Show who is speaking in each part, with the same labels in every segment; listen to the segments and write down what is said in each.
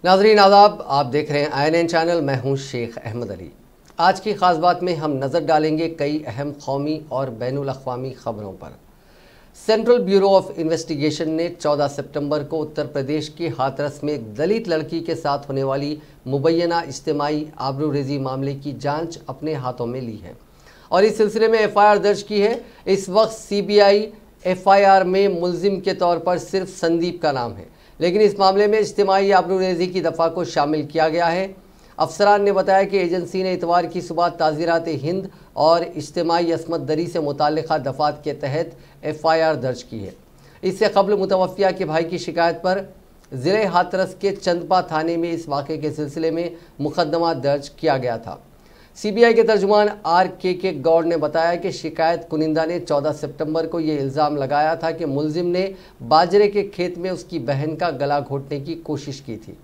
Speaker 1: नाजरीन आदाब, आप देख रहे हैं INN चैनल। मैं हूं शेख अहमद अली। आज की ख़ास बात में हम नज़र डालेंगे कई अहम कौमी और बैनुल अक़वामी ख़बरों पर। सेंट्रल ब्यूरो ऑफ इन्वेस्टिगेशन ने 14 सितंबर को उत्तर प्रदेश के हाथरस में एक दलित लड़की के साथ होने वाली मुबैना इज्तिमाई आबरूरेज़ी मामले की जांच अपने हाथों में ली है और इस सिलसिले में FIR दर्ज की है। इस वक्त CBI FIR में मुलजिम के तौर पर सिर्फ संदीप का नाम है, लेकिन इस मामले में इज्तिमाई आबरूरेज़ी की दफ़ा को शामिल किया गया है। अफसरान ने बताया कि एजेंसी ने इतवार की सुबह ताज़ीरात हिंद और इज्तिमाई असमत दरी से मुताल्लिक़ा दफ़ात के तहत FIR दर्ज की है। इससे कबल मुतवफ़िया के भाई की शिकायत पर ज़िले हाथरस के चंदपा थाने में इस वाक़े के सिलसिले में मुकदमा दर्ज किया गया था। CBI के तर्जुमान RKK गौड़ ने बताया कि शिकायत कुनिंदा ने 14 सितंबर को ये इल्ज़ाम लगाया था कि मुलजिम ने बाजरे के खेत में उसकी बहन का गला घोटने की कोशिश की थी।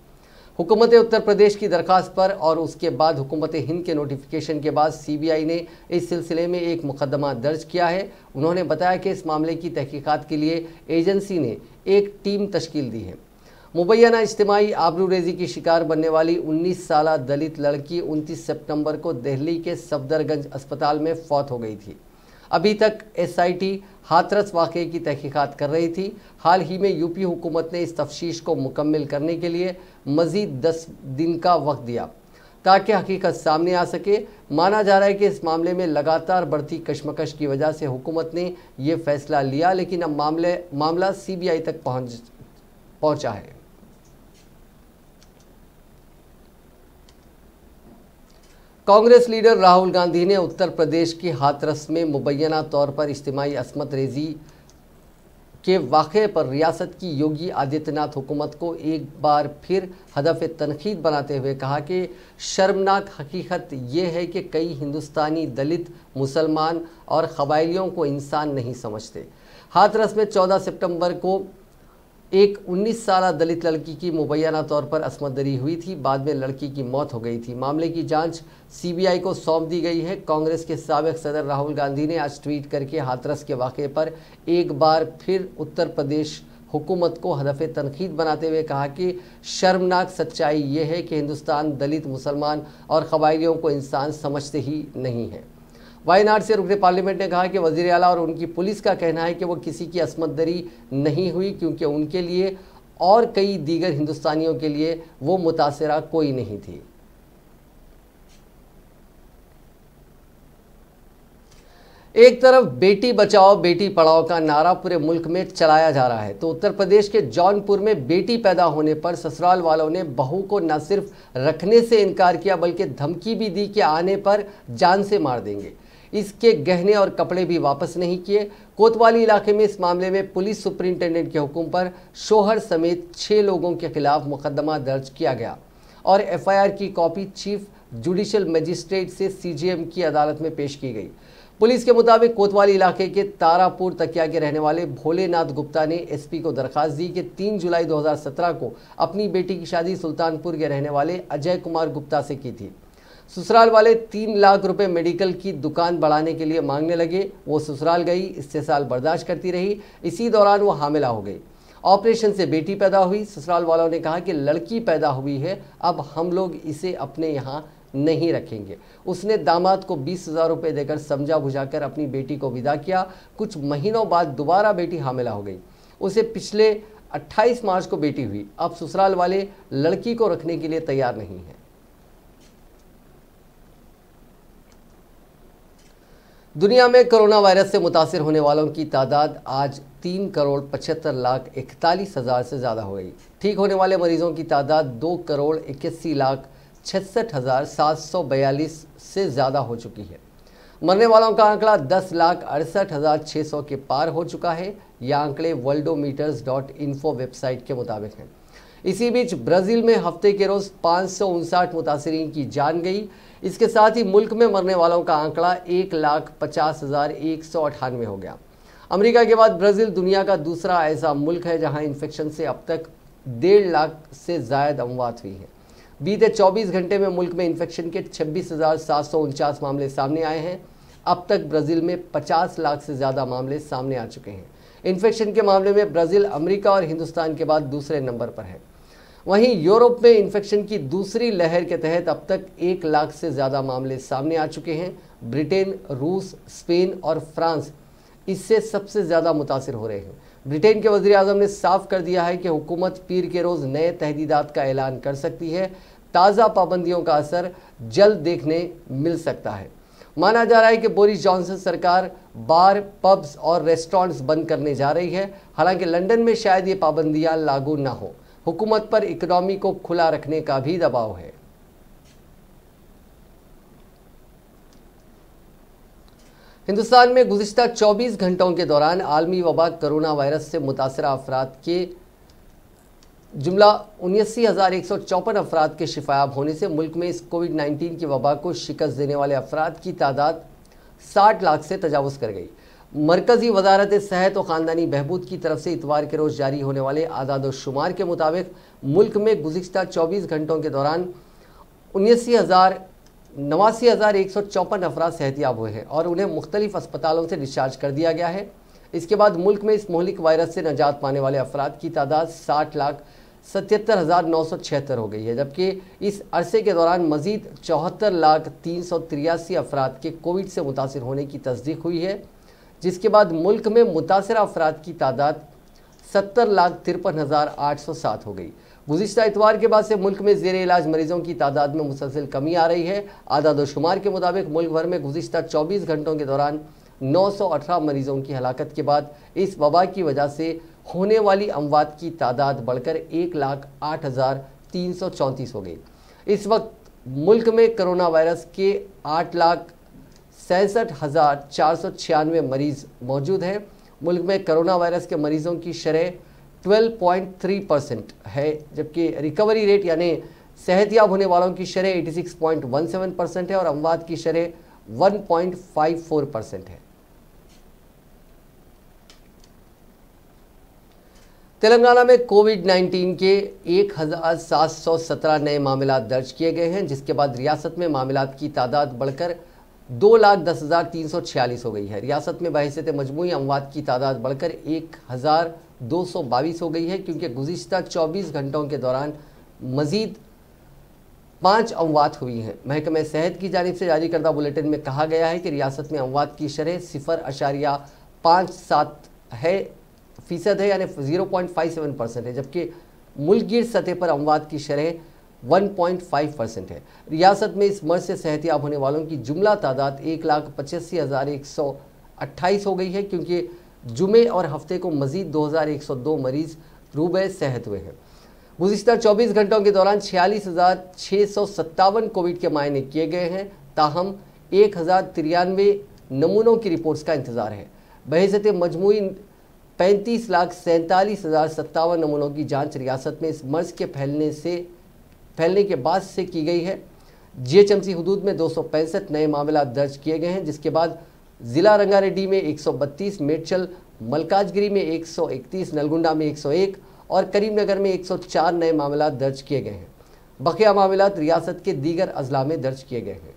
Speaker 1: हुकूमत उत्तर प्रदेश की दरख्वास्त पर और उसके बाद हुकूमत हिंद के नोटिफिकेशन के बाद CBI ने इस सिलसिले में एक मुकदमा दर्ज किया है। उन्होंने बताया कि इस मामले की तहकीकात के लिए एजेंसी ने एक टीम तश्कील दी है। मुबैना इज्तिमाई आबरूरेज़ी की शिकार बनने वाली 19 साला दलित लड़की 29 सितंबर को दिल्ली के सफदरगंज अस्पताल में फौत हो गई थी। अभी तक SIT हाथरस वाक़े की तहकीकात कर रही थी। हाल ही में यूपी हुकूमत ने इस तफ्तीश को मुकम्मल करने के लिए मज़ीद 10 दिन का वक्त दिया ताकि हकीकत सामने आ सके। माना जा रहा है कि इस मामले में लगातार बढ़ती कशमकश की वजह से हुकूमत ने यह फैसला लिया, लेकिन अब मामला CBI तक पहुँचा है। कांग्रेस लीडर राहुल गांधी ने उत्तर प्रदेश के हाथरस में मुबैना तौर पर इज्तिमाई असमत रेज़ी के वाक़े पर रियासत की योगी आदित्यनाथ हुकूमत को एक बार फिर हदफ तनकीद बनाते हुए कहा कि शर्मनाक हकीकत ये है कि कई हिंदुस्तानी दलित, मुसलमान और क़बाइलियों को इंसान नहीं समझते। हाथरस में 14 सितंबर को एक 19 साला दलित लड़की की मुबैना तौर पर असमत दरी हुई थी। बाद में लड़की की मौत हो गई थी। मामले की जांच CBI को सौंप दी गई है। कांग्रेस के साबिक़ सदर राहुल गांधी ने आज ट्वीट करके हाथरस के वाक़े पर एक बार फिर उत्तर प्रदेश हुकूमत को हदफ तनकीद बनाते हुए कहा कि शर्मनाक सच्चाई ये है कि हिंदुस्तान दलित, मुसलमान और क़बाइलियों को इंसान समझते ही नहीं है। वायनाड से रुकने पार्लियामेंट ने कहा कि वज़ीर आला और उनकी पुलिस का कहना है कि वो किसी की असमत दरी नहीं हुई, क्योंकि उनके लिए और कई दीगर हिंदुस्तानियों के लिए वो मुतासिरा कोई नहीं थी। एक तरफ बेटी बचाओ बेटी पढ़ाओ का नारा पूरे मुल्क में चलाया जा रहा है, तो उत्तर प्रदेश के जौनपुर में बेटी पैदा होने पर ससुराल वालों ने बहू को न सिर्फ रखने से इनकार किया बल्कि धमकी भी दी कि आने पर जान से मार देंगे। इसके गहने और कपड़े भी वापस नहीं किए। कोतवाली इलाके में इस मामले में पुलिस सुपरिंटेंडेंट के हुक्म पर शोहर समेत 6 लोगों के खिलाफ मुकदमा दर्ज किया गया और FIR की कॉपी चीफ जुडिशल मजिस्ट्रेट से CJM की अदालत में पेश की गई। पुलिस के मुताबिक कोतवाली इलाके के तारापुर तकिया के रहने वाले भोलेनाथ गुप्ता ने SP को दरखास्त दी कि 3 जुलाई 2017 को अपनी बेटी की शादी सुल्तानपुर के रहने वाले अजय कुमार गुप्ता से की थी। ससुराल वाले 3 लाख रुपए मेडिकल की दुकान बढ़ाने के लिए मांगने लगे। वो ससुराल गई, इससे साल बर्दाश्त करती रही। इसी दौरान वो हामिला हो गई। ऑपरेशन से बेटी पैदा हुई। ससुराल वालों ने कहा कि लड़की पैदा हुई है, अब हम लोग इसे अपने यहाँ नहीं रखेंगे। उसने दामाद को 20,000 रुपये देकर समझा बुझाकर अपनी बेटी को विदा किया। कुछ महीनों बाद दोबारा बेटी हामिला हो गई। उसे पिछले 28 मार्च को बेटी हुई। अब ससुराल वाले लड़की को रखने के लिए तैयार नहीं हैं। दुनिया में कोरोना वायरस से मुतासिर होने वालों की तादाद आज 3,75,41,000 से ज़्यादा हो गई। ठीक होने वाले मरीजों की तादाद 2,81,66,742 से ज़्यादा हो चुकी है। मरने वालों का आंकड़ा 10,68,600 के पार हो चुका है। यह आंकड़े worldometers.info वेबसाइट के मुताबिक हैं। इसी बीच ब्राज़ील में हफ्ते के रोज़ 559 मुतासिरीन की जान गई। इसके साथ ही मुल्क में मरने वालों का आंकड़ा 1,50,198 हो गया। अमेरिका के बाद ब्राज़ील दुनिया का दूसरा ऐसा मुल्क है जहां इन्फेक्शन से अब तक 1.5 लाख से ज़ायद अमवात हुई हैं। बीते 24 घंटे में मुल्क में इन्फेक्शन के 26,749 मामले सामने आए हैं। अब तक ब्राज़ील में 50 लाख से ज़्यादा मामले सामने आ चुके हैं। इन्फेक्शन के मामले में ब्राज़ील अमेरिका और हिंदुस्तान के बाद दूसरे नंबर पर है। वहीं यूरोप में इन्फेक्शन की दूसरी लहर के तहत अब तक 1 लाख से ज़्यादा मामले सामने आ चुके हैं। ब्रिटेन, रूस, स्पेन और फ्रांस इससे सबसे ज़्यादा मुतासिर हो रहे हैं। ब्रिटेन के वज़ीर आज़म ने साफ कर दिया है कि हुकूमत पीर के रोज़ नए तहदीदात का ऐलान कर सकती है। ताज़ा पाबंदियों का असर जल्द देखने मिल सकता है। माना जा रहा है कि बोरिस जॉनसन सरकार बार, पब्स और रेस्टोरेंट्स बंद करने जा रही है। हालांकि लंदन में शायद ये पाबंदियां लागू न हो। हुकूमत पर इकोनॉमी को खुला रखने का भी दबाव है। हिंदुस्तान में गुज़िश्ता 24 घंटों के दौरान आलमी वबा कोरोना वायरस से मुतासरा अफराद के जुमला 79,154 अफराद के शिफायाब होने से मुल्क में इस कोविड-19 की वबा को शिकस्त देने वाले अफराद की तादाद 60 लाख से तजावुज़ कर गई। मरकज़ी वजारत सेहत और ख़ानदानी बहबूद की तरफ से इतवार के रोज़ जारी होने वाले आदाद व शुमार के मुताबिक मुल्क में गुज़िश्ता 24 घंटों के दौरान 89,154 अफराद सेहतियाब हुए हैं और उन्हें मुख्तलिफ अस्पतालों से डिस्चार्ज कर दिया गया है। इसके बाद मुल्क में इस मोहलिक वायरस से नजात पाने वाले अफराद की तादाद 60,77,976 हो गई है, जबकि इस अरसे के दौरान मजीद 74,383 अफराद के कोविड से मुतासिर होने की तस्दीक हुई है, जिसके बाद मुल्क में मुतासरा अफराद की तादाद 70,53,807 हो गई। गुज़िश्ता इतवार के बाद से मुल्क में ज़ेर इलाज मरीजों की तादाद में मुसलसल कमी आ रही है। आदाद व शुमार के मुताबिक मुल्क भर में गुज़िश्ता 24 घंटों के दौरान 918 मरीजों की हलाकत के बाद इस वबा की वजह से होने वाली अमवात की तादाद बढ़कर 1,08,334 हो गई। इस वक्त मुल्क में कोरोना वायरस के 8,67,496 मरीज मौजूद हैं। मुल्क में कोरोना वायरस के मरीजों की शरह 12.3% है, जबकि रिकवरी रेट यानी सेहतियाब होने वालों की शरह 86.17% है और अमवात की शरह 1.54% है। तेलंगाना में कोविड-19 के 1,717 नए मामला दर्ज किए गए हैं, जिसके बाद रियासत में मामलात की तादाद बढ़कर 2,10,346 हो गई है। रियासत में बहैसियत मजमूई अमवात की तादाद बढ़कर 1,222 हो गई है, क्योंकि गुज़िश्ता 24 घंटों के दौरान मज़ीद 5 अमवात हुई हैं। महकमे सेहत की जानिब से जारी करदा बुलेटिन में कहा गया है कि रियासत में अमवात की शरह 0.57 फ़ीसद है, यानी 0.57% है, जबकि मुल्कगीर सतह पर अमवात की शरह 1.5% है। रियासत में इस मर्ज से सेहतियाब होने वालों की जुमला तादाद 1,85,128 हो गई है, क्योंकि जुमे और हफ्ते को मज़ीद 2,102 मरीज़ रूबे सेहत हुए हैं। गुज़िश्ता 24 घंटों के दौरान 46,657 कोविड के मायने किए गए हैं। ताहम 1,093 नमूनों की रिपोर्ट्स का इंतज़ार है। बहैसियत मजमूई 35,47,057 नमूनों की जांच रियासत में इस मर्ज के फैलने के बाद से की गई है। जीएचएमसी हुदूद में 265 नए मामला दर्ज किए गए हैं, जिसके बाद ज़िला रंगारेड्डी में 132, मेडचल मलकाजगिरी में 131, नलगुंडा में 101 और करीमनगर में 104 नए मामला दर्ज किए गए हैं। बकिया मामला रियासत के दीगर अजला में दर्ज किए गए हैं।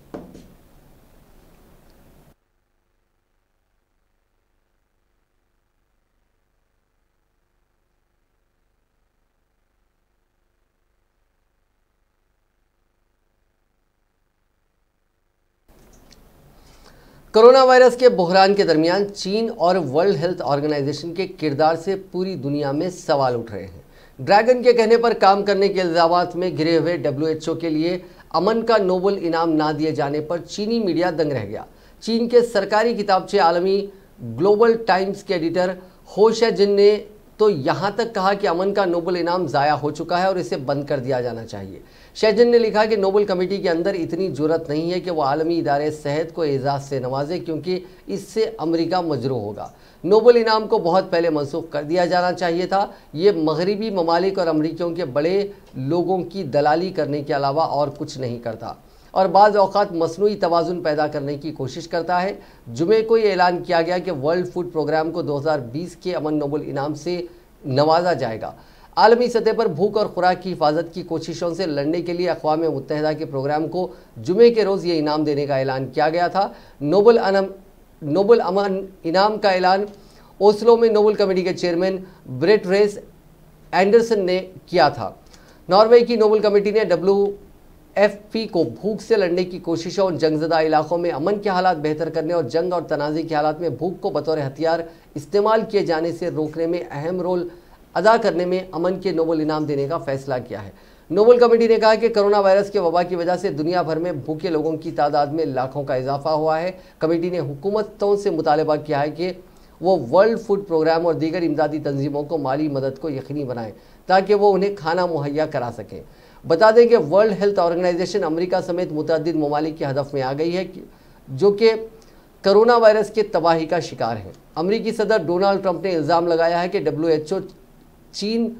Speaker 1: कोरोना वायरस के बहरान के दरमियान चीन और वर्ल्ड हेल्थ ऑर्गेनाइजेशन के किरदार से पूरी दुनिया में सवाल उठ रहे हैं। ड्रैगन के कहने पर काम करने के इल्ज़ामात में घिरे हुए WHO के लिए अमन का नोबेल इनाम ना दिए जाने पर चीनी मीडिया दंग रह गया। चीन के सरकारी किताबचे आलमी ग्लोबल टाइम्स के एडिटर हो शेजिन ने तो यहाँ तक कहा कि अमन का नोबेल इनाम ज़ाया हो चुका है और इसे बंद कर दिया जाना चाहिए। शेजिन ने लिखा कि नोबेल कमेटी के अंदर इतनी जुर्रत नहीं है कि वह आलमी इदारे सेहत को एजाज़ से नवाजे, क्योंकि इससे अमेरिका मजरूह होगा। नोबेल इनाम को बहुत पहले मनसूख कर दिया जाना चाहिए था। ये मगरबी ममालिक और अमरीकियों के बड़े लोगों की दलाली करने के अलावा और कुछ नहीं करता और बाज़ औक़ात मसनूई तवाज़ुन पैदा करने की कोशिश करता है। जुमे को ये ऐलान किया गया कि वर्ल्ड फूड प्रोग्राम को 2020 के अमन नोबेल इनाम से नवाजा जाएगा। आलमी सतह पर भूख और खुराक की हिफाजत की कोशिशों से लड़ने के लिए अक़वाम मुत्तहिदा के प्रोग्राम को जुमे के रोज़ ये इनाम देने का ऐलान किया गया था। नोबेल अमन इनाम का ऐलान ओस्लो में नोबेल कमेटी के चेयरमैन ब्रेट रेस एंडरसन ने किया था। नॉर्वे की नोबेल कमेटी ने WFP को भूख से लड़ने की कोशिशों और जंगजदा इलाकों में अमन के हालात बेहतर करने और जंग और तनाज़े के हालात में भूख को बतौर हथियार इस्तेमाल किए जाने से रोकने में अहम रोल अदा करने में अमन के नोबेल इनाम देने का फैसला किया है। नोबेल कमेटी ने कहा कि कोरोना वायरस के वबा की वजह से दुनिया भर में भूखे लोगों की तादाद में लाखों का इजाफा हुआ है। कमेटी ने हुकूमतों से मुतालबा किया है कि वो वर्ल्ड फूड प्रोग्राम और दीगर इमदादी तंजीमों को माली मदद को यकीनी बनाएं ताकि वो उन्हें खाना मुहैया करा सकें। बता दें कि वर्ल्ड हेल्थ ऑर्गेनाइजेशन अमेरिका समेत मुतअद्दिद ममालिक के हदफ में आ गई है जो कि कोरोना वायरस के तबाही का शिकार हैं। अमेरिकी सदर डोनाल्ड ट्रंप ने इल्ज़ाम लगाया है कि WHO चीन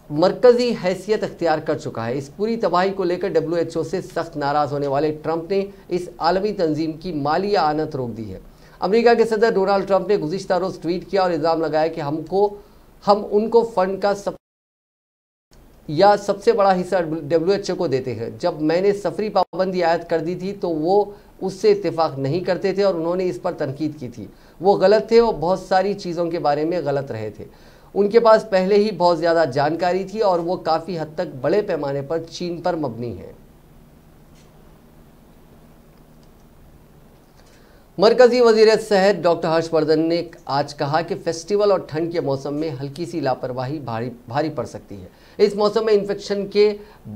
Speaker 1: मरकजी हैसियत अख्तियार कर चुका है। इस पूरी तबाही को लेकर WHO से सख्त नाराज़ होने वाले ट्रंप ने इस आलमी तंजीम की माली आनत रोक दी है। अमेरिका के सदर डोनाल्ड ट्रंप ने गुज़िश्ता रोज़ ट्वीट किया और इल्ज़ाम लगाया कि हम उनको फंड का सबसे बड़ा हिस्सा WHO को देते हैं। जब मैंने सफरी पाबंदी आयद कर दी थी तो वो उससे इत्तेफाक नहीं करते थे और उन्होंने इस पर तनकीद की थी। वो गलत थे और बहुत सारी चीज़ों के बारे में गलत रहे थे। उनके पास पहले ही बहुत ज़्यादा जानकारी थी और वो काफ़ी हद तक बड़े पैमाने पर चीन पर मबनी है। मरकजी वज़ीर सेहत डॉक्टर हर्षवर्धन ने आज कहा कि फेस्टिवल और ठंड के मौसम में हल्की सी लापरवाही भारी पड़ सकती है। इस मौसम में इन्फेक्शन के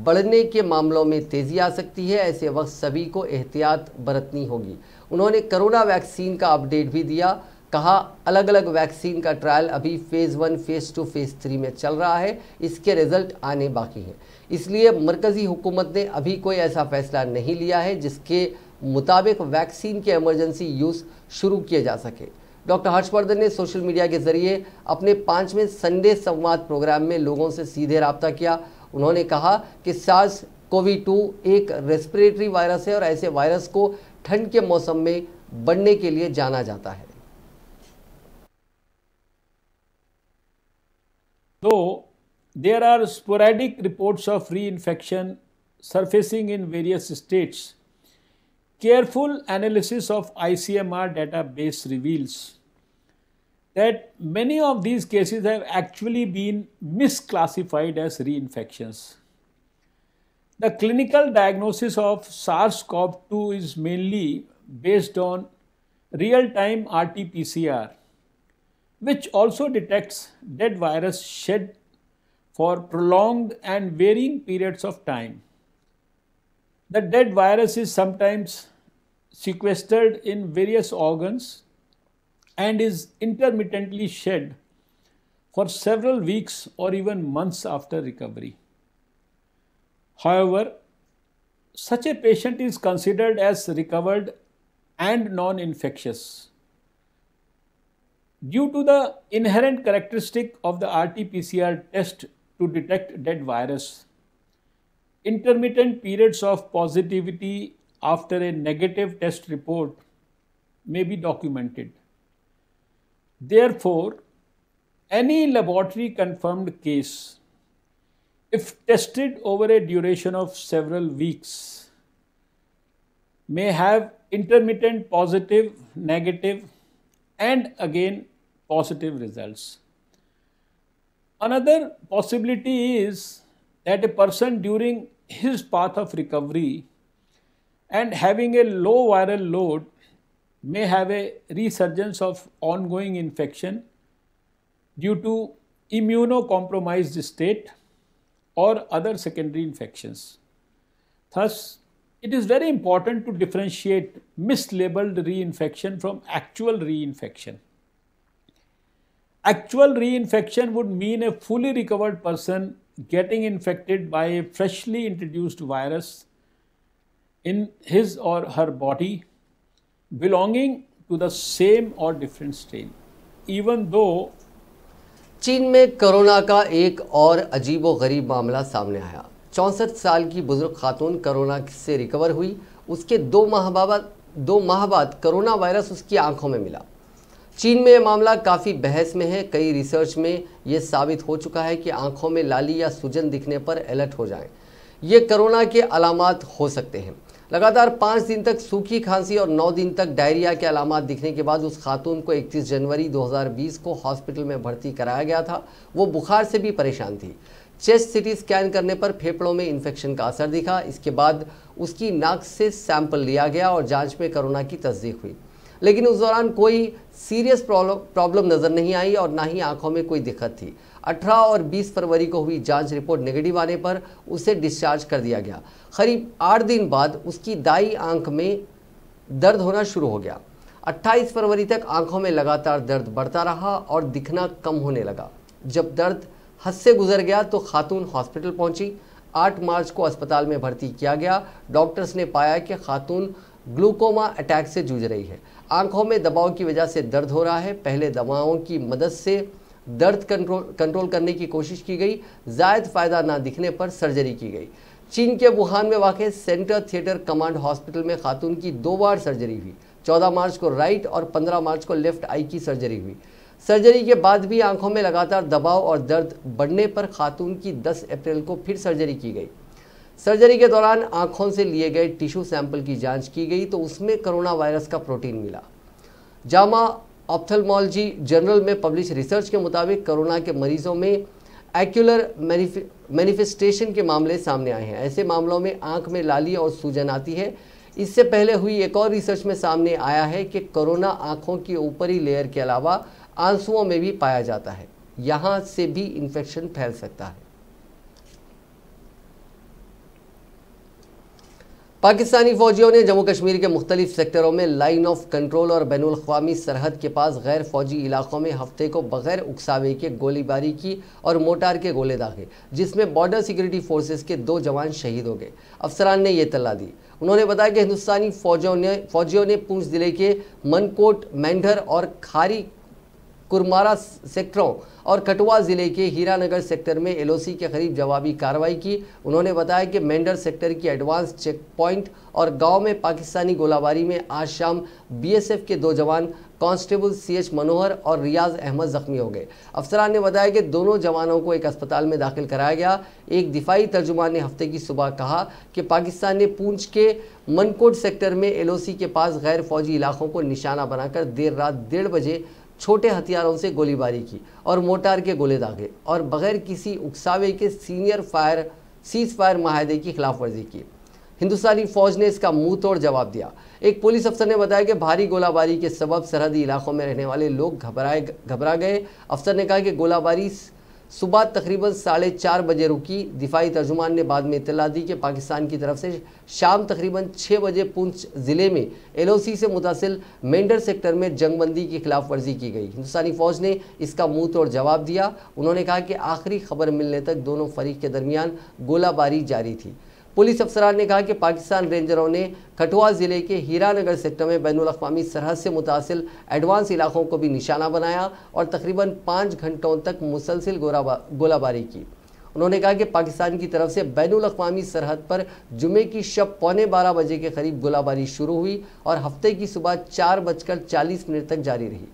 Speaker 1: बढ़ने के मामलों में तेज़ी आ सकती है। ऐसे वक्त सभी को एहतियात बरतनी होगी। उन्होंने कोरोना वैक्सीन का अपडेट भी दिया। कहा अलग अलग वैक्सीन का ट्रायल अभी फेज़ 1, फेज़ 2, फेज़ 3 में चल रहा है। इसके रिजल्ट आने बाकी हैं। इसलिए मरकज़ी हुकूमत ने अभी कोई ऐसा फैसला नहीं लिया है जिसके मुताबिक वैक्सीन के इमरजेंसी यूज़ शुरू किए जा सके। डॉक्टर हर्षवर्धन ने सोशल मीडिया के जरिए अपने 5वें संडे संवाद प्रोग्राम में लोगों से सीधे रब्ता किया। उन्होंने कहा कि SARS-CoV-2 एक रेस्पिरेटरी वायरस है और ऐसे वायरस को ठंड के मौसम में बढ़ने के लिए जाना जाता है।
Speaker 2: Though there are sporadic reports of reinfection surfacing in various states, careful analysis of ICMR database reveals that many of these cases have actually been misclassified as reinfections. The clinical diagnosis of SARS-CoV-2 is mainly based on real-time RT-PCR, which also detects dead virus shed for prolonged and varying periods of time. The dead virus is sometimes sequestered in various organs and is intermittently shed for several weeks or even months after recovery. However, such a patient is considered as recovered and non-infectious. Due to the inherent characteristic of the RT-PCR test to detect dead virus, intermittent periods of positivity after a negative test report may be documented. Therefore, any laboratory confirmed case, if tested over a duration of several weeks, may have intermittent positive, negative, and again positive results. Another possibility is that a person during his path of recovery and having a low viral load may have a resurgence of ongoing infection due to immunocompromised state or other secondary infections. Thus, it is very important to differentiate mislabeled reinfection from actual reinfection. Actual reinfection would mean a fully recovered person getting infected by a freshly introduced virus in his or her body belonging to the same or different strain, even though
Speaker 1: चीन में corona का एक और अजीबोगरीब मामला सामने आया। 64 साल की बुजुर्ग खातून कोरोना से रिकवर हुई। उसके 2 माह बाद कोरोना वायरस उसकी आंखों में मिला। चीन में यह मामला काफ़ी बहस में है। कई रिसर्च में ये साबित हो चुका है कि आंखों में लाली या सूजन दिखने पर अलर्ट हो जाएं। ये कोरोना के अलामात हो सकते हैं। लगातार 5 दिन तक सूखी खांसी और 9 दिन तक डायरिया के अलामात दिखने के बाद उस खातून को 31 जनवरी 2020 को हॉस्पिटल में भर्ती कराया गया था। वो बुखार से भी परेशान थी। चेस्ट सीटी स्कैन करने पर फेफड़ों में इन्फेक्शन का असर दिखा। इसके बाद उसकी नाक से सैंपल लिया गया और जांच में कोरोना की तस्दीक हुई, लेकिन उस दौरान कोई सीरियस प्रॉब्लम नज़र नहीं आई और ना ही आंखों में कोई दिक्कत थी। 18 और 20 फरवरी को हुई जांच रिपोर्ट नेगेटिव आने पर उसे डिस्चार्ज कर दिया गया। करीब 8 दिन बाद उसकी दाई आंख में दर्द होना शुरू हो गया। 28 फरवरी तक आंखों में लगातार दर्द बढ़ता रहा और दिखना कम होने लगा। जब दर्द हद से गुजर गया तो खातून हॉस्पिटल पहुंची। 8 मार्च को अस्पताल में भर्ती किया गया। डॉक्टर्स ने पाया कि खातून ग्लूकोमा अटैक से जूझ रही है। आंखों में दबाव की वजह से दर्द हो रहा है। पहले दवाओं की मदद से दर्द कंट्रोल करने की कोशिश की गई। जायद फायदा ना दिखने पर सर्जरी की गई। चीन के वुहान में वाक़ सेंटर थिएटर कमांड हॉस्पिटल में खातून की 2 बार सर्जरी हुई। 14 मार्च को राइट और 15 मार्च को लेफ्ट आई की सर्जरी हुई। सर्जरी के बाद भी आंखों में लगातार दबाव और दर्द बढ़ने पर खातून की 10 अप्रैल को फिर सर्जरी की गई। सर्जरी के दौरान आंखों से लिए गए टिश्यू सैंपल की जांच की गई तो उसमें कोरोना वायरस का प्रोटीन मिला। जामा ऑप्थेल्मोलॉजी जर्नल में पब्लिश रिसर्च के मुताबिक कोरोना के मरीजों में एक्यूलर मैनिफेस्टेशन के मामले सामने आए हैं। ऐसे मामलों में आंख में लाली और सूजन आती है। इससे पहले हुई एक और रिसर्च में सामने आया है कि कोरोना आंखों की ऊपरी लेयर के अलावा आंसुओं में भी पाया जाता है। यहां से भी इन्फेक्शन फैल सकता है। पाकिस्तानी फौजियों ने जम्मू कश्मीर के मुख्तलिफ सेक्टरों में लाइन ऑफ कंट्रोल और बैनुल अक़वामी सरहद के पास गैर फौजी इलाकों में हफ्ते को बगैर उकसावे के गोलीबारी की और मोटार के गोले दागे, जिसमें बॉर्डर सिक्योरिटी फोर्सेस के 2 जवान शहीद हो गए। अफसरान ने यह इत्तला दी। उन्होंने बताया कि हिंदुस्तानी फौजियों ने पूंछ जिले के मनकोट, मेंढर और खारी कुरमारा सेक्टरों और कठुआ ज़िले के हीरानगर सेक्टर में एलओसी के करीब जवाबी कार्रवाई की। उन्होंने बताया कि मेंढर सेक्टर की एडवांस चेक पॉइंट और गांव में पाकिस्तानी गोलाबारी में आज शाम बीएसएफ के 2 जवान कांस्टेबल सीएच मनोहर और रियाज अहमद जख्मी हो गए। अफसरान ने बताया कि दोनों जवानों को एक अस्पताल में दाखिल कराया गया। एक दिफाई तर्जुमान ने हफ्ते की सुबह कहा कि पाकिस्तान ने पूंछ के मनकोट सेक्टर में एलओसी के पास गैर फौजी इलाकों को निशाना बनाकर देर रात 1:30 बजे छोटे हथियारों से गोलीबारी की और मोटार के गोले दागे और बगैर किसी उकसावे के सीज फायर माहदे की खिलाफ वर्जी की। हिंदुस्तानी फौज ने इसका मुंह तोड़ जवाब दिया। एक पुलिस अफसर ने बताया कि भारी गोलाबारी के सबब सरहदी इलाकों में रहने वाले लोग घबरा गए। अफसर ने कहा कि गोलाबारी सुबह तकरीबन 4:30 बजे रुकी। दिफाई तर्जुमान ने बाद में इत्तला दी कि पाकिस्तान की तरफ से शाम तकरीबन 6 बजे पूंछ ज़िले में एलओसी से मुतासिल मेंढर सेक्टर में जंगबंदी की खिलाफ वर्जी की गई। हिंदुस्तानी फ़ौज ने इसका मुंह तोड़ जवाब दिया। उन्होंने कहा कि आखिरी खबर मिलने तक दोनों फरीक के दरमियान गोलाबारी जारी थी। पुलिस अफसरान ने कहा कि पाकिस्तान रेंजरों ने कठुआ ज़िले के हीरानगर सेक्टर में बैनुल अक़वामी सरहद से मुतासिल एडवांस इलाकों को भी निशाना बनाया और तकरीबन 5 घंटों तक मुसलसिल गोलाबारी की। उन्होंने कहा कि पाकिस्तान की तरफ से बैनुल अक़वामी सरहद पर जुमे की शब 11:15 बजे के करीब गोलाबारी शुरू हुई और हफ्ते की सुबह 4:40 तक जारी रही।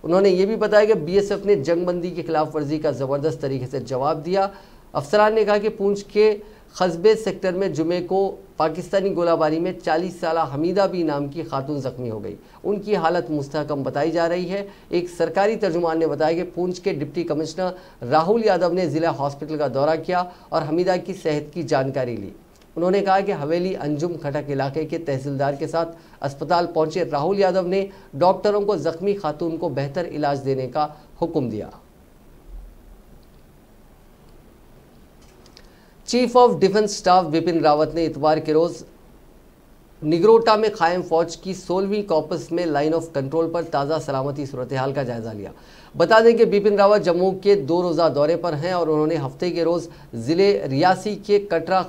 Speaker 1: उन्होंने ये भी बताया कि बीएसएफ ने जंगबंदी की खिलाफ वर्जी का ज़बरदस्त तरीके से जवाब दिया। अफसरान ने कहा कि पूंछ के खसबे सेक्टर में जुमे को पाकिस्तानी गोलाबारी में 40 साला हमीदा बी नाम की खातून जख्मी हो गई। उनकी हालत मुस्तहकम बताई जा रही है। एक सरकारी तर्जुमान ने बताया कि पूंछ के डिप्टी कमिश्नर राहुल यादव ने ज़िला हॉस्पिटल का दौरा किया और हमीदा की सेहत की जानकारी ली। उन्होंने कहा कि हवेली अंजुम खटक इलाके के तहसीलदार के साथ अस्पताल पहुंचे राहुल यादव ने डॉक्टरों को जख्मी खातून को बेहतर इलाज देने का हुक्म दिया। Chief of defence staff Bipin Rawat ने इतवार के रोज निगरोटा में कायम फौज की 16वीं कॉर्पस में लाइन ऑफ कंट्रोल पर ताज़ा सलामती सूरत हाल का जायजा लिया। बता दें कि बिपिन रावत जम्मू के 2 रोज़ा दौरे पर हैं और उन्होंने हफ्ते के रोज़ ज़िले रियासी के कटरा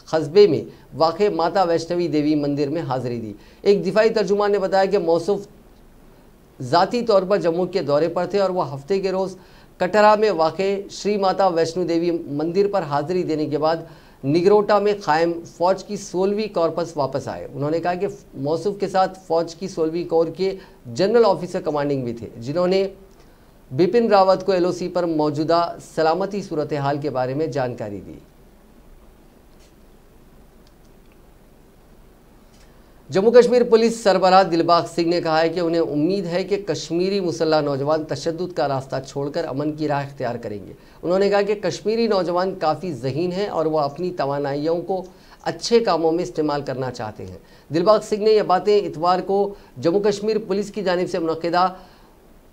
Speaker 1: कस्बे में वाक़े माता वैष्णवी देवी मंदिर में हाज़िरी दी। एक दिफाई तर्जुमान ने बताया कि मौसूफ ज़ाती तौर पर जम्मू के दौरे पर थे और वह हफ्ते के रोज़ कटरा में वाक़े श्री माता वैष्णो देवी मंदिर पर हाज़िरी देने के बाद निगरोटा में कायम फ़ौज की 16वीं कॉर्पस वापस आए। उन्होंने कहा कि मौसूफ के साथ फ़ौज की 16वीं कोर के जनरल ऑफिसर कमांडिंग भी थे, जिन्होंने बिपिन रावत को एलओसी पर मौजूदा सलामती सूरत हाल के बारे में जानकारी दी। जम्मू कश्मीर पुलिस सरबराह दिलबाग सिंह ने कहा है कि उन्हें उम्मीद है कि कश्मीरी मुसल्ह नौजवान तशद्दुद का रास्ता छोड़कर अमन की राह इख्तियार करेंगे। उन्होंने कहा कि कश्मीरी नौजवान काफ़ी ज़हीन हैं और वह अपनी तवानाइयों को अच्छे कामों में इस्तेमाल करना चाहते हैं। दिलबाग सिंह ने यह बातें इतवार को जम्मू कश्मीर पुलिस की जानिब से मुनक़िदा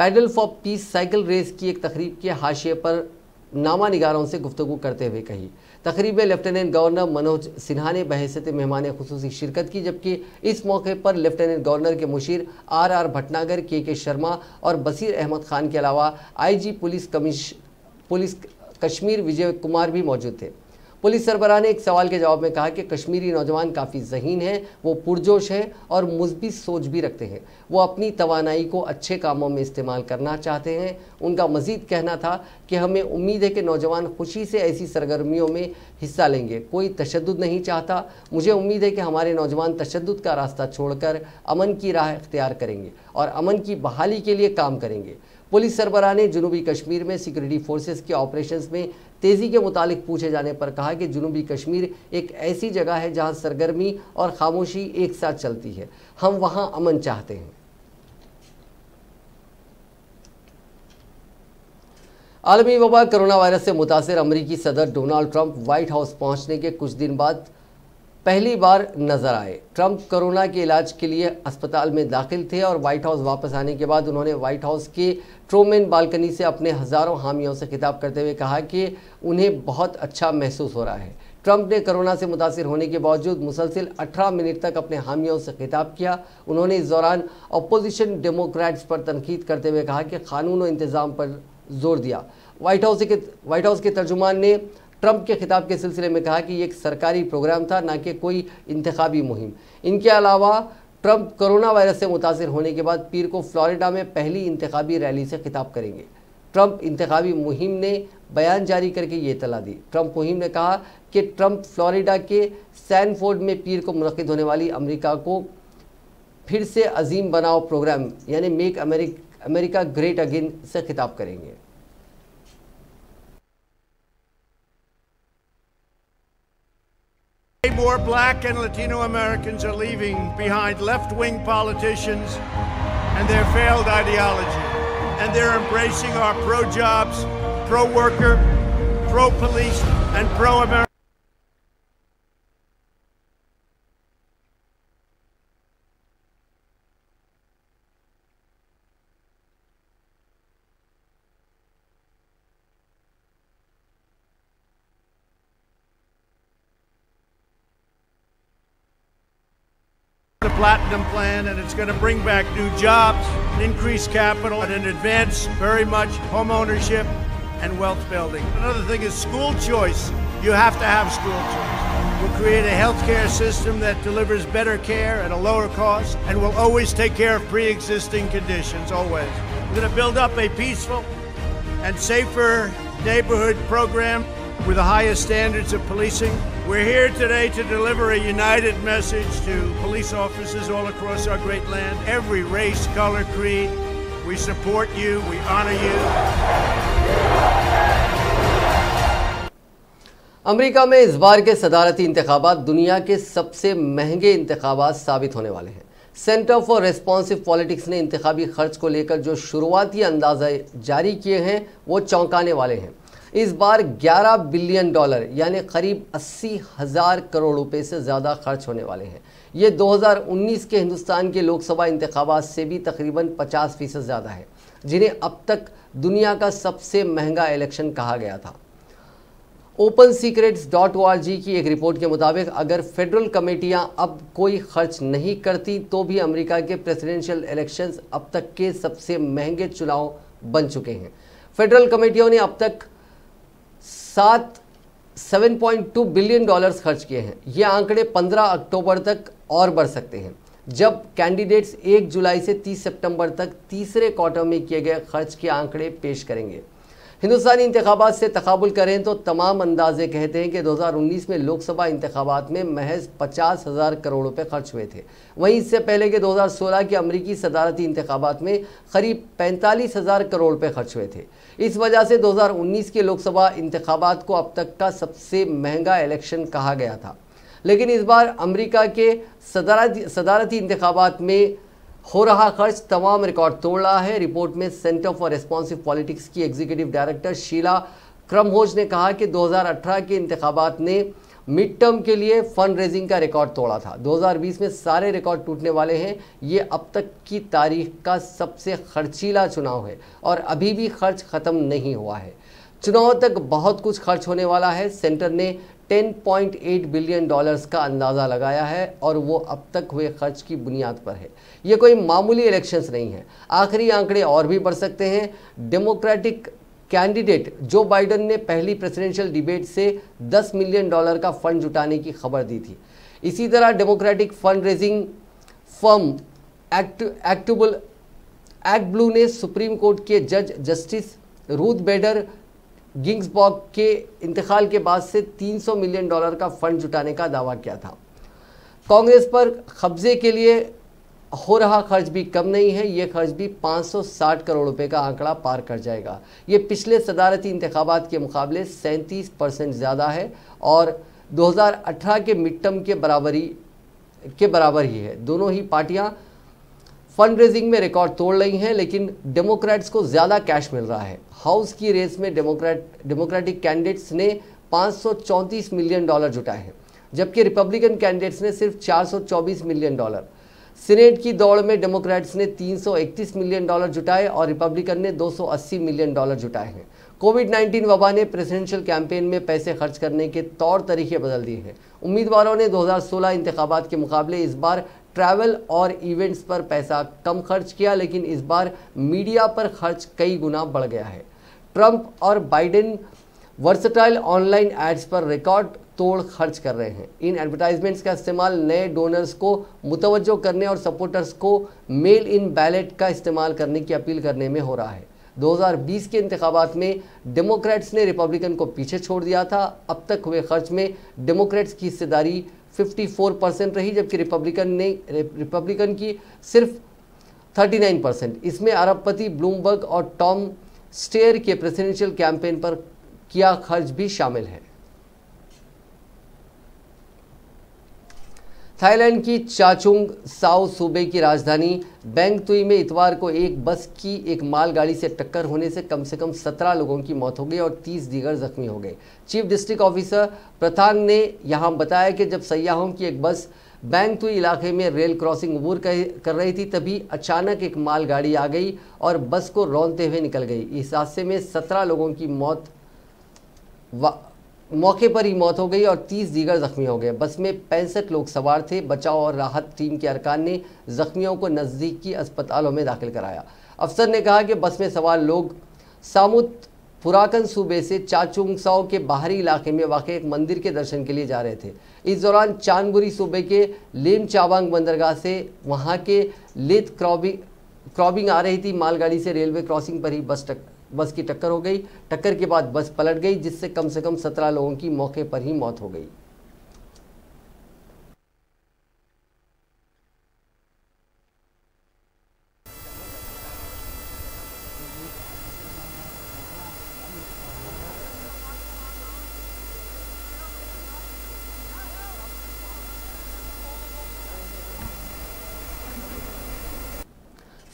Speaker 1: pedal for peace cycle race की एक तकरीब के हाशिए पर नामा निगारों से गुफ्तगू करते हुए कही। तकरीब में लेफ्टिनेंट गवर्नर मनोज सिन्हा ने बहैसियत मेहमान खुसूसी शिरकत की, जबकि इस मौके पर लेफ्टिनेंट गवर्नर के मुशीर आर भटनागर, के शर्मा और बसीर अहमद खान के अलावा IG पुलिस कश्मीर विजय कुमार भी मौजूद थे। पुलिस सरबराह ने एक सवाल के जवाब में कहा कि कश्मीरी नौजवान काफ़ी ज़हीन हैं, वो पुरजोश हैं और मुस्बित सोच भी रखते हैं। वो अपनी तवानाई को अच्छे कामों में इस्तेमाल करना चाहते हैं। उनका मज़ीद कहना था कि हमें उम्मीद है कि नौजवान खुशी से ऐसी सरगर्मियों में हिस्सा लेंगे। कोई तशद्दुद नहीं चाहता। मुझे उम्मीद है कि हमारे नौजवान तशद्दुद का रास्ता छोड़कर अमन की राह इख्तियार करेंगे और अमन की बहाली के लिए काम करेंगे। पुलिस सरबराह ने जुनूबी कश्मीर में सिक्योरिटी फोर्सेस के ऑपरेशंस में तेज़ी के मुतालिक पूछे जाने पर कहा कि जुनूबी कश्मीर एक ऐसी जगह है जहां सरगर्मी और खामोशी एक साथ चलती है। हम वहां अमन चाहते हैं। आलमी वबा कोरोना वायरस से मुतासिर अमरीकी सदर डोनाल्ड ट्रंप व्हाइट हाउस पहुंचने के कुछ दिन बाद पहली बार नजर आए। ट्रंप कोरोना के इलाज के लिए अस्पताल में दाखिल थे और व्हाइट हाउस वापस आने के बाद उन्होंने व्हाइट हाउस के ट्रूमैन बालकनी से अपने हज़ारों हामियों से खिताब करते हुए कहा कि उन्हें बहुत अच्छा महसूस हो रहा है। ट्रंप ने कोरोना से मुतासिर होने के बावजूद मुसलसिल 18 मिनट तक अपने हामियों से खिताब किया। उन्होंने इस दौरान अपोजिशन डेमोक्रेट्स पर तनकीद करते हुए कहा कि कानून और इंतज़ाम पर जोर दिया। व्हाइट हाउस के तर्जुमान ने ट्रंप के खिताब के सिलसिले में कहा कि ये एक सरकारी प्रोग्राम था, ना कि कोई इंतखाबी मुहिम। इनके अलावा ट्रंप कोरोना वायरस से मुतासिर होने के बाद पीर को फ्लोरिडा में पहली इंतखाबी रैली से खिताब करेंगे। ट्रंप इंतखाबी मुहिम ने बयान जारी करके ये इत्तला दी। ट्रंप मुहिम ने कहा कि ट्रंप फ्लोरिडा के सैनफोर्ड में पीर को मुनक़िद होने वाली अमेरिका को फिर से अजीम बनाओ प्रोग्राम यानी मेक अमेरिका ग्रेट अगेन से खिताब करेंगे।
Speaker 3: More Black and Latino Americans are leaving behind left-wing politicians and their failed ideology. And they're embracing our pro-jobs, pro-worker, pro-police, and pro-American. The Platinum Plan, and it's going to bring back new jobs, increase capital, and advance very much home ownership and wealth building. Another thing is school choice. You have to have school choice. We'll create a healthcare system that delivers better care at a lower cost and will always take care of pre-existing conditions, always. We're going to build up a peaceful and safer neighborhood program with the highest standards of policing. We're here today to deliver a united message to police officers all across our great land. Every race, color, creed, we support you, we honor you.
Speaker 1: America में इस बार के सदारती इंतखाबात दुनिया के सबसे महंगे इंतखाबात साबित होने वाले हैं। सेंटर फॉर रेस्पॉन्सिव पॉलिटिक्स ने इंतखाबी खर्च को लेकर जो शुरुआती अंदाजे जारी किए हैं वो चौंकाने वाले हैं। इस बार $11 बिलियन यानी करीब 80,000 करोड़ रुपए से ज़्यादा खर्च होने वाले हैं। ये 2019 के हिंदुस्तान के लोकसभा इंतखाबात से भी तकरीबन 50% ज़्यादा है, जिन्हें अब तक दुनिया का सबसे महंगा इलेक्शन कहा गया था। OpenSecrets.org की एक रिपोर्ट के मुताबिक अगर फेडरल कमेटियां अब कोई खर्च नहीं करती तो भी अमेरिका के प्रेसिडेंशियल इलेक्शंस अब तक के सबसे महंगे चुनाव बन चुके हैं। फेडरल कमेटियों ने अब तक 7.2 बिलियन डॉलर्स खर्च किए हैं। ये आंकड़े 15 अक्टूबर तक और बढ़ सकते हैं, जब कैंडिडेट्स 1 जुलाई से 30 सितंबर तक तीसरे क्वार्टर में किए गए खर्च के आंकड़े पेश करेंगे। हिंदुस्तानी इंतखाबात से तकाबुल करें तो तमाम अंदाजे कहते हैं कि 2019 में लोकसभा इंतखाबात में महज 50,000 करोड़ रुपए खर्च हुए थे। वहीं इससे पहले के 2016 के अमरीकी सदारती इंतखाबात में करीब 45,000 करोड़ रुपए खर्च हुए थे। इस वजह से 2019 के लोकसभा इंतखाबात को अब तक का सबसे महंगा इलेक्शन कहा गया था। लेकिन इस बार अमेरिका के सदारती इंतखाबात में हो रहा खर्च तमाम रिकॉर्ड तोड़ रहा है। रिपोर्ट में सेंटर फॉर रेस्पॉन्सिव पॉलिटिक्स की एग्जीक्यूटिव डायरेक्टर शीला क्रमहोज ने कहा कि 2018 के इंतखाबात ने मिड टर्म के लिए फंड रेजिंग का रिकॉर्ड तोड़ा था। 2020 में सारे रिकॉर्ड टूटने वाले हैं। ये अब तक की तारीख का सबसे खर्चीला चुनाव है और अभी भी खर्च खत्म नहीं हुआ है। चुनाव तक बहुत कुछ खर्च होने वाला है। सेंटर ने 10.8 बिलियन डॉलर्स का अंदाज़ा लगाया है और वो अब तक हुए खर्च की बुनियाद पर है। ये कोई मामूली इलेक्शंस नहीं है। आखिरी आंकड़े और भी बढ़ सकते हैं। डेमोक्रेटिक कैंडिडेट जो बाइडेन ने पहली प्रेसिडेंशियल डिबेट से $10 मिलियन का फंड जुटाने की खबर दी थी। इसी तरह democratic fund raising firm act blue ने सुप्रीम कोर्ट के जज जस्टिस रूथ बेडर गिंग्सबर्ग के इंतकाल के बाद से $300 मिलियन का फंड जुटाने का दावा किया था। कांग्रेस पर कब्जे के लिए हो रहा खर्च भी कम नहीं है। ये खर्च भी 560 करोड़ रुपए का आंकड़ा पार कर जाएगा। ये पिछले सदारती इंतखाबात के मुकाबले 37% ज़्यादा है और 2018 के मिड टर्म के बराबर ही है। दोनों ही पार्टियां फंड रेजिंग में रिकॉर्ड तोड़ रही हैं, लेकिन डेमोक्रेट्स को ज़्यादा कैश मिल रहा है। हाउस की रेस में डेमोक्रेटिक कैंडिडेट्स ने $534 मिलियन जुटाए हैं, जबकि रिपब्लिकन कैंडिडेट्स ने सिर्फ $424 मिलियन। सीनेट की दौड़ में डेमोक्रेट्स ने $331 मिलियन जुटाए और रिपब्लिकन ने $280 मिलियन जुटाए हैं। कोविड-19 वबा ने प्रेसिडेंशियल कैंपेन में पैसे खर्च करने के तौर तरीके बदल दिए हैं। उम्मीदवारों ने 2016 इंतखाबात के मुकाबले इस बार ट्रैवल और इवेंट्स पर पैसा कम खर्च किया, लेकिन इस बार मीडिया पर खर्च कई गुना बढ़ गया है। ट्रंप और बाइडेन वर्सटाइल ऑनलाइन एड्स पर रिकॉर्ड तोड़ खर्च कर रहे हैं। इन एडवर्टाइजमेंट्स का इस्तेमाल नए डोनर्स को मुतवज्जो करने और सपोर्टर्स को मेल इन बैलेट का इस्तेमाल करने की अपील करने में हो रहा है। 2020 के इंतखाबात में डेमोक्रेट्स ने रिपब्लिकन को पीछे छोड़ दिया था। अब तक हुए खर्च में डेमोक्रेट्स की हिस्सेदारी 54% रही, जबकि रिपब्लिकन की सिर्फ 39%। इसमें अरबपति ब्लूमबर्ग और टॉम स्टेयर के प्रेसिडेंशियल कैंपेन पर किया खर्च भी शामिल है। थाईलैंड की चाचुंग साओ सूबे की राजधानी बैंगतुई में इतवार को एक बस की एक मालगाड़ी से टक्कर होने से कम 17 लोगों की मौत हो गई और 30 दीगर जख्मी हो गए। चीफ डिस्ट्रिक्ट ऑफिसर प्रथान ने यहां बताया कि जब सयाहों की एक बस बैंगतुई इलाके में रेल क्रॉसिंग अबूर कर रही थी, तभी अचानक एक मालगाड़ी आ गई और बस को रौंदते हुए निकल गई। इस हादसे में 17 लोगों की मौके पर ही मौत हो गई और 30 दीगर जख्मी हो गए। बस में 65 लोग सवार थे। बचाव और राहत टीम के अरकान ने जख्मियों को नज़दीकी अस्पतालों में दाखिल कराया। अफसर ने कहा कि बस में सवार लोग सामुत पुराकन सूबे से चाचुंगसाओ के बाहरी इलाके में वाक़ एक मंदिर के दर्शन के लिए जा रहे थे। इस दौरान चानबुरी सूबे के लेम चाबांग बंदरगाह से वहाँ के लेथ क्रॉबिंग आ रही थी। मालगाड़ी से रेलवे क्रॉसिंग पर ही बस की टक्कर हो गई। टक्कर के बाद बस पलट गई, जिससे कम से कम 17 लोगों की मौके पर ही मौत हो गई।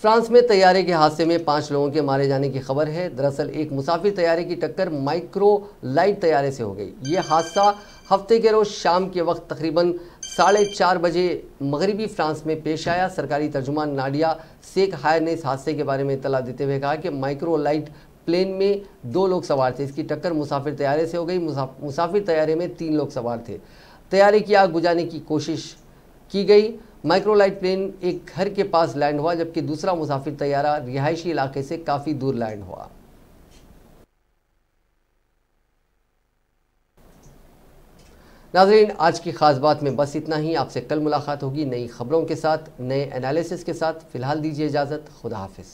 Speaker 1: फ्रांस में तैयारे के हादसे में 5 लोगों के मारे जाने की खबर है। दरअसल एक मुसाफिर तैयारे की टक्कर माइक्रो लाइट तैयारे से हो गई। ये हादसा हफ्ते के रोज शाम के वक्त तकरीबन 4:30 बजे मगरिबी फ्रांस में पेश आया। सरकारी तर्जुमान नाडिया शेख हायर ने इस हादसे के बारे में इत्तला देते हुए कहा कि माइक्रो लाइट प्लेन में 2 लोग सवार थे। इसकी टक्कर मुसाफिर तैयारे से हो गई। मुसाफिर तैयारे में 3 लोग सवार थे। तैयारे की आग बुझाने की कोशिश की गई। माइक्रोलाइट प्लेन एक घर के पास लैंड हुआ, जबकि दूसरा मुसाफिर तैयारा रिहायशी इलाके से काफ़ी दूर लैंड हुआ। नाज़रीन, आज की खास बात में बस इतना ही। आपसे कल मुलाकात होगी नई खबरों के साथ, नए एनालिसिस के साथ। फिलहाल दीजिए इजाज़त। खुदा हाफिज़।